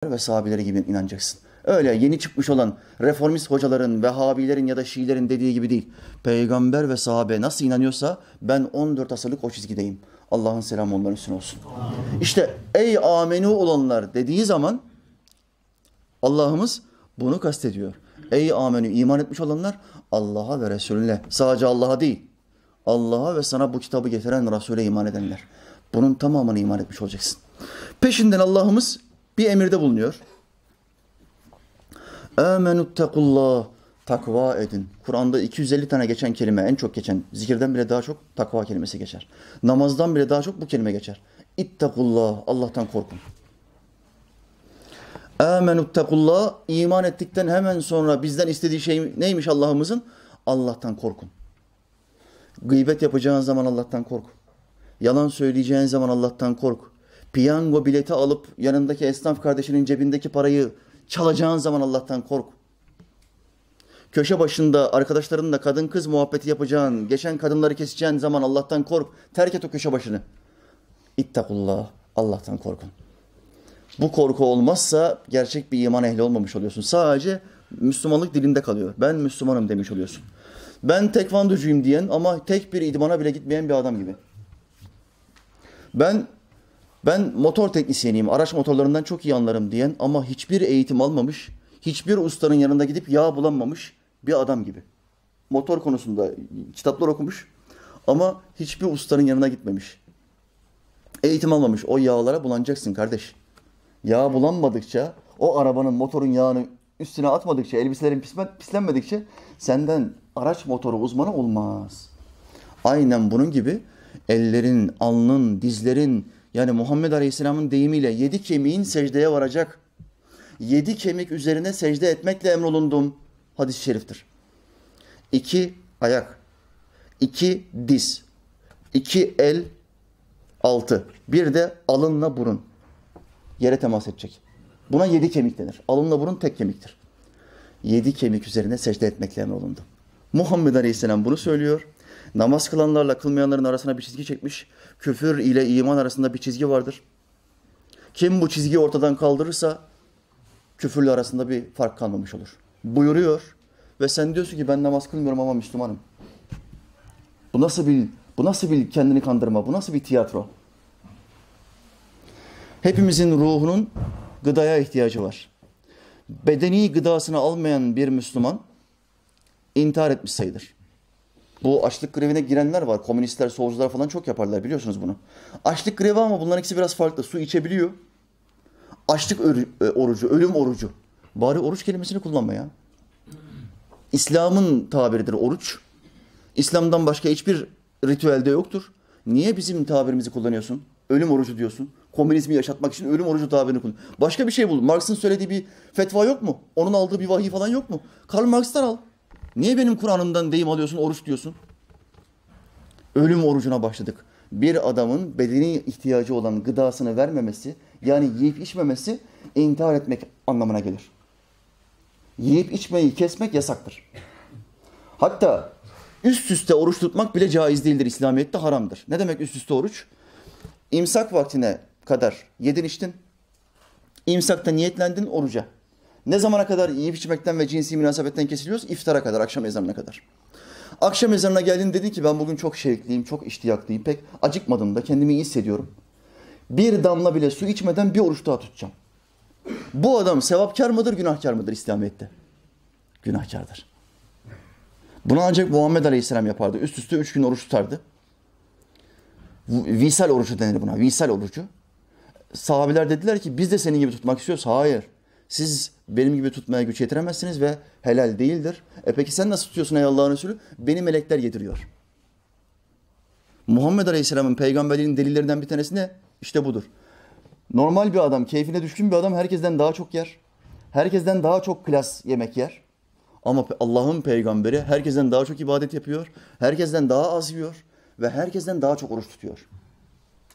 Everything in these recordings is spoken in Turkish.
ve sahabeleri gibi inanacaksın. Öyle yeni çıkmış olan reformist hocaların, Vehhabilerin ya da Şiilerin dediği gibi değil. Peygamber ve sahabe nasıl inanıyorsa ben 14 asırlık o çizgideyim. Allah'ın selamı onların üstüne olsun. İşte ey amenu olanlar dediği zaman Allah'ımız bunu kastediyor. Ey amenü iman etmiş olanlar Allah'a ve Resulüne, sadece Allah'a değil, Allah'a ve sana bu kitabı getiren Resul'e iman edenler. Bunun tamamını iman etmiş olacaksın. Peşinden Allah'ımız bir emirde bulunuyor. Âmenuttekullah, takva edin. Kur'an'da 250 tane geçen kelime, en çok geçen, zikirden bile daha çok takva kelimesi geçer. Namazdan bile daha çok bu kelime geçer. İttekullah, Allah'tan korkun. Âmenuttekullah, iman ettikten hemen sonra bizden istediği şey neymiş Allah'ımızın? Allah'tan korkun. Gıybet yapacağın zaman Allah'tan kork. Yalan söyleyeceğin zaman Allah'tan kork. Piyango bileti alıp yanındaki esnaf kardeşinin cebindeki parayı çalacağın zaman Allah'tan kork. Köşe başında arkadaşlarınla kadın kız muhabbeti yapacağın, geçen kadınları keseceğin zaman Allah'tan kork. Terk et o köşe başını. İttakullah, Allah'tan korkun. Bu korku olmazsa gerçek bir iman ehli olmamış oluyorsun. Sadece Müslümanlık dilinde kalıyor. Ben Müslümanım demiş oluyorsun. Ben tekvandocuyum diyen ama tek bir idmana bile gitmeyen bir adam gibi. Ben motor teknisyeniyim, araç motorlarından çok iyi anlarım diyen ama hiçbir eğitim almamış, hiçbir ustanın yanında gidip yağ bulanmamış bir adam gibi. Motor konusunda kitaplar okumuş ama hiçbir ustanın yanına gitmemiş. Eğitim almamış. O yağlara bulanacaksın kardeş. Yağ bulanmadıkça, o arabanın, motorun yağını üstüne atmadıkça, elbiselerin pislenmedikçe senden araç motoru uzmanı olmaz. Aynen bunun gibi ellerin, alnın, dizlerin, yani Muhammed Aleyhisselam'ın deyimiyle 7 kemiğin secdeye varacak. 7 kemik üzerine secde etmekle emrolundum. Hadis-i şeriftir. 2 ayak, 2 diz, 2 el, 6. Bir de alınla burun. Yere temas edecek. Buna 7 kemik denir. Alınla burun tek kemiktir. 7 kemik üzerine secde etmekle emrolundum. Muhammed Aleyhisselam bunu söylüyor. Namaz kılanlarla kılmayanların arasına bir çizgi çekmiş. Küfür ile iman arasında bir çizgi vardır. Kim bu çizgiyi ortadan kaldırırsa küfürle arasında bir fark kalmamış olur. Buyuruyor ve sen diyorsun ki ben namaz kılmıyorum ama Müslümanım. Bu nasıl bir kendini kandırma, bu nasıl bir tiyatro? Hepimizin ruhunun gıdaya ihtiyacı var. Bedeni gıdasını almayan bir Müslüman intihar etmiş sayılır. Bu açlık grevine girenler var. Komünistler, solcular falan çok yaparlar, biliyorsunuz bunu. Açlık grevi ama bunların ikisi biraz farklı. Su içebiliyor. Açlık orucu, ölüm orucu. Bari oruç kelimesini kullanma ya. İslam'ın tabiridir oruç. İslam'dan başka hiçbir ritüelde yoktur. Niye bizim tabirimizi kullanıyorsun? Ölüm orucu diyorsun. Komünizmi yaşatmak için ölüm orucu tabirini kullan. Başka bir şey bul. Marx'ın söylediği bir fetva yok mu? Onun aldığı bir vahiy falan yok mu? Karl Marx'tan al. Niye benim Kur'an'ımdan deyim alıyorsun, oruç diyorsun? Ölüm orucuna başladık. Bir adamın bedeni ihtiyacı olan gıdasını vermemesi, yani yiyip içmemesi intihar etmek anlamına gelir. Yiyip içmeyi kesmek yasaktır. Hatta üst üste oruç tutmak bile caiz değildir. İslamiyet'te haramdır. Ne demek üst üste oruç? İmsak vaktine kadar yedin içtin. İmsakta niyetlendin oruca. Ne zamana kadar yiyip içmekten ve cinsi münasebetten kesiliyoruz? İftara kadar, akşam ezanına kadar. Akşam ezanına geldin, dedin ki ben bugün çok şevkliyim, çok iştiyaklıyım, pek acıkmadım da kendimi iyi hissediyorum. Bir damla bile su içmeden bir oruç daha tutacağım. Bu adam sevapkar mıdır, günahkar mıdır İslamiyet'te? Günahkardır. Bunu ancak Muhammed Aleyhisselam yapardı. Üst üste 3 gün oruç tutardı. Visal orucu denir buna, visal orucu. Sahabeler dediler ki biz de senin gibi tutmak istiyoruz. Hayır. Siz benim gibi tutmaya güç yetiremezsiniz ve helal değildir. Peki sen nasıl tutuyorsun ey Allah'ın Resulü? Beni melekler yediriyor. Muhammed Aleyhisselam'ın peygamberliğinin delillerinden bir tanesi ne? İşte budur. Normal bir adam, keyfine düşkün bir adam herkesten daha çok yer. Herkesten daha çok klas yemek yer. Ama Allah'ın peygamberi herkesten daha çok ibadet yapıyor. Herkesten daha az yiyor. Ve herkesten daha çok oruç tutuyor.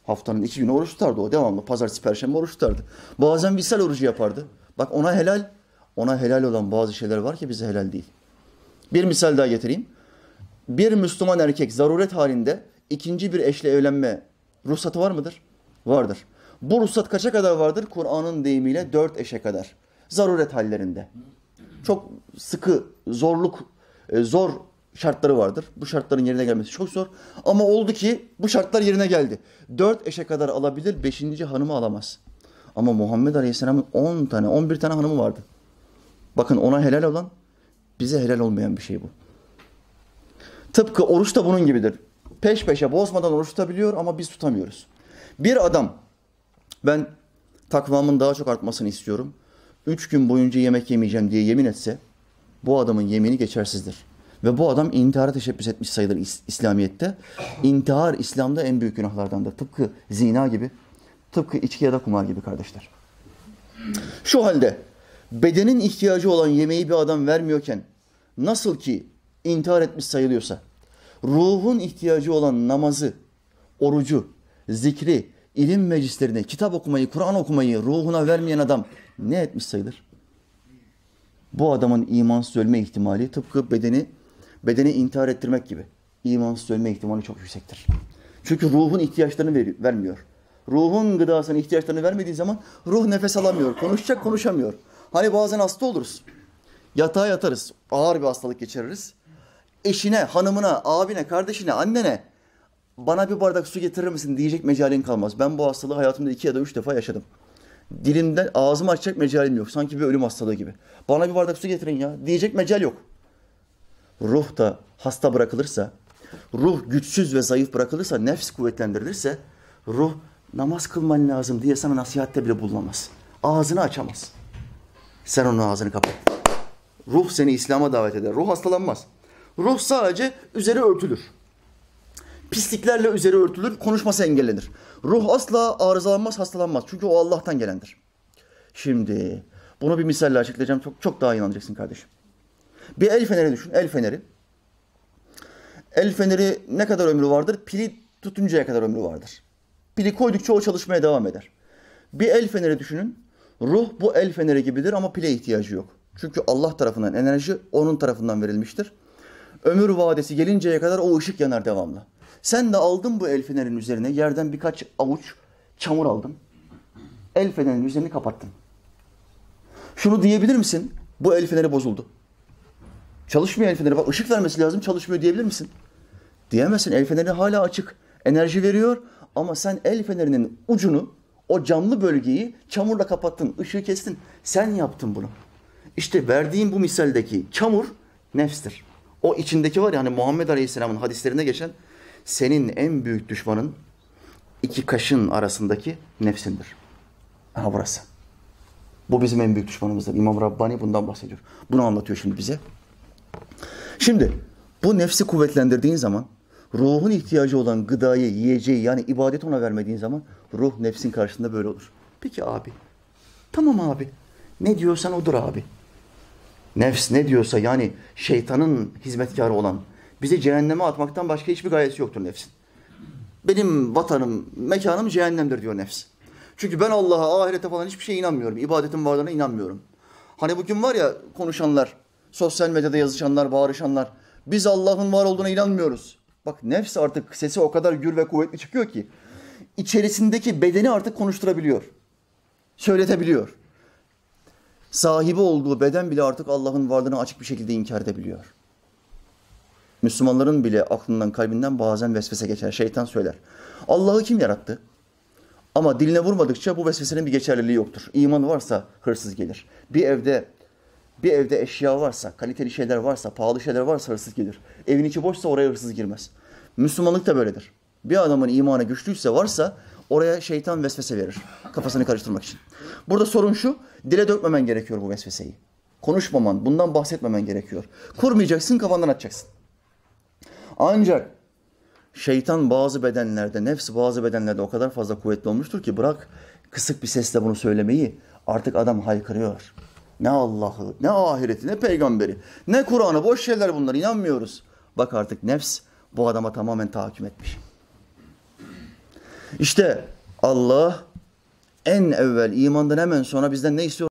Haftanın 2 günü oruç tutardı o devamlı. Pazartesi, perşembe oruç tutardı. Bazen visal orucu yapardı. Bak ona helal olan bazı şeyler var ki bize helal değil. Bir misal daha getireyim. Bir Müslüman erkek zaruret halinde ikinci bir eşle evlenme ruhsatı var mıdır? Vardır. Bu ruhsat kaça kadar vardır? Kur'an'ın deyimiyle 4 eşe kadar. Zaruret hallerinde. Çok sıkı, zor şartları vardır. Bu şartların yerine gelmesi çok zor. Ama oldu ki bu şartlar yerine geldi. 4 eşe kadar alabilir, 5. hanımı alamaz. Ama Muhammed Aleyhisselam'ın 10 tane, 11 tane hanımı vardı. Bakın ona helal olan, bize helal olmayan bir şey bu. Tıpkı oruç da bunun gibidir. Peş peşe bozmadan oruç tutabiliyor ama biz tutamıyoruz. Bir adam, ben takvamın daha çok artmasını istiyorum. 3 gün boyunca yemek yemeyeceğim diye yemin etse, bu adamın yemini geçersizdir. Ve bu adam intihara teşebbüs etmiş sayılır İslamiyet'te. İntihar İslam'da en büyük günahlardandır. Tıpkı zina gibi, tıpkı içki ya da kumar gibi kardeşler. Şu halde bedenin ihtiyacı olan yemeği bir adam vermiyorken nasıl ki intihar etmiş sayılıyorsa, ruhun ihtiyacı olan namazı, orucu, zikri, ilim meclislerini, kitap okumayı, Kur'an okumayı ruhuna vermeyen adam ne etmiş sayılır? Bu adamın imansız ölme ihtimali tıpkı bedeni intihar ettirmek gibi. İmansız ölme ihtimali çok yüksektir. Çünkü ruhun ihtiyaçlarını vermiyor. Ruhun gıdasının ihtiyaçlarını vermediği zaman ruh nefes alamıyor. Konuşacak, konuşamıyor. Hani bazen hasta oluruz. Yatağa yatarız. Ağır bir hastalık geçiririz. Eşine, hanımına, abine, kardeşine, annene bana bir bardak su getirir misin diyecek mecalin kalmaz. Ben bu hastalığı hayatımda 2 ya da 3 defa yaşadım. Dilimden ağzımı açacak mecalim yok. Sanki bir ölüm hastalığı gibi. Bana bir bardak su getirin ya diyecek mecal yok. Ruh da hasta bırakılırsa, ruh güçsüz ve zayıf bırakılırsa, nefs kuvvetlendirilirse, ruh namaz kılman lazım diye sana nasihatte bile bulunamaz. Ağzını açamaz. Sen onun ağzını kapat. Ruh seni İslam'a davet eder. Ruh hastalanmaz. Ruh sadece üzeri örtülür. Pisliklerle üzeri örtülür, konuşması engellenir. Ruh asla arızalanmaz, hastalanmaz. Çünkü o Allah'tan gelendir. Şimdi bunu bir misalle açıklayacağım. Çok daha iyi anlayacaksın kardeşim. Bir el feneri düşün, el feneri. El feneri ne kadar ömrü vardır? Pili tutuncaya kadar ömrü vardır. Pili koydukça o çalışmaya devam eder. Bir el feneri düşünün. Ruh bu el feneri gibidir ama pile ihtiyacı yok. Çünkü Allah tarafından enerji onun tarafından verilmiştir. Ömür vadesi gelinceye kadar o ışık yanar devamlı. Sen de aldın bu el fenerinin üzerine yerden birkaç avuç çamur aldın. El fenerinin üzerini kapattın. Şunu diyebilir misin? Bu el feneri bozuldu. Çalışmıyor el feneri. Bak ışık vermesi lazım, çalışmıyor diyebilir misin? Diyemezsin. El feneri hala açık. Enerji veriyor ama sen el fenerinin ucunu, o camlı bölgeyi çamurla kapattın, ışığı kestin. Sen yaptın bunu. İşte verdiğim bu misaldeki çamur nefstir. O içindeki var ya hani Muhammed Aleyhisselam'ın hadislerinde geçen senin en büyük düşmanın 2 kaşın arasındaki nefsindir. Aha burası. Bu bizim en büyük düşmanımızdır. İmam Rabbani bundan bahsediyor. Bunu anlatıyor şimdi bize. Şimdi bu nefsi kuvvetlendirdiğin zaman ruhun ihtiyacı olan gıdayı, yiyeceği yani ibadeti ona vermediğin zaman ruh nefsin karşısında böyle olur. Peki abi. Tamam abi. Ne diyorsan odur abi. Nefs ne diyorsa yani şeytanın hizmetkarı olan bizi cehenneme atmaktan başka hiçbir gayesi yoktur nefsin. Benim vatanım, mekanım cehennemdir diyor nefs. Çünkü ben Allah'a, ahirete falan hiçbir şeye inanmıyorum. İbadetin varlığına inanmıyorum. Hani bugün var ya konuşanlar, sosyal medyada yazışanlar, bağırışanlar. Biz Allah'ın var olduğuna inanmıyoruz. Bak nefs artık sesi o kadar gür ve kuvvetli çıkıyor ki içerisindeki bedeni artık konuşturabiliyor. Söyletebiliyor. Sahibi olduğu beden bile artık Allah'ın varlığını açık bir şekilde inkar edebiliyor. Müslümanların bile aklından, kalbinden bazen vesvese geçer. Şeytan söyler. Allah'ı kim yarattı? Ama diline vurmadıkça bu vesvesenin bir geçerliliği yoktur. İmanı varsa hırsız gelir. Bir evde eşya varsa, kaliteli şeyler varsa, pahalı şeyler varsa hırsız gelir. Evin içi boşsa oraya hırsız girmez. Müslümanlık da böyledir. Bir adamın imanı güçlüyse varsa oraya şeytan vesvese verir. Kafasını karıştırmak için. Burada sorun şu, dile dökmemen gerekiyor bu vesveseyi. Konuşmaman, bundan bahsetmemen gerekiyor. Kurmayacaksın, kafandan atacaksın. Ancak şeytan bazı bedenlerde, nefs bazı bedenlerde o kadar fazla kuvvetli olmuştur ki bırak kısık bir sesle bunu söylemeyi artık adam haykırıyor. Ne Allah'ı, ne ahireti, ne peygamberi, ne Kur'an'ı, boş şeyler bunlar, inanmıyoruz. Bak artık nefs bu adama tamamen tahakküm etmiş. İşte Allah en evvel imandan hemen sonra bizden ne istiyor?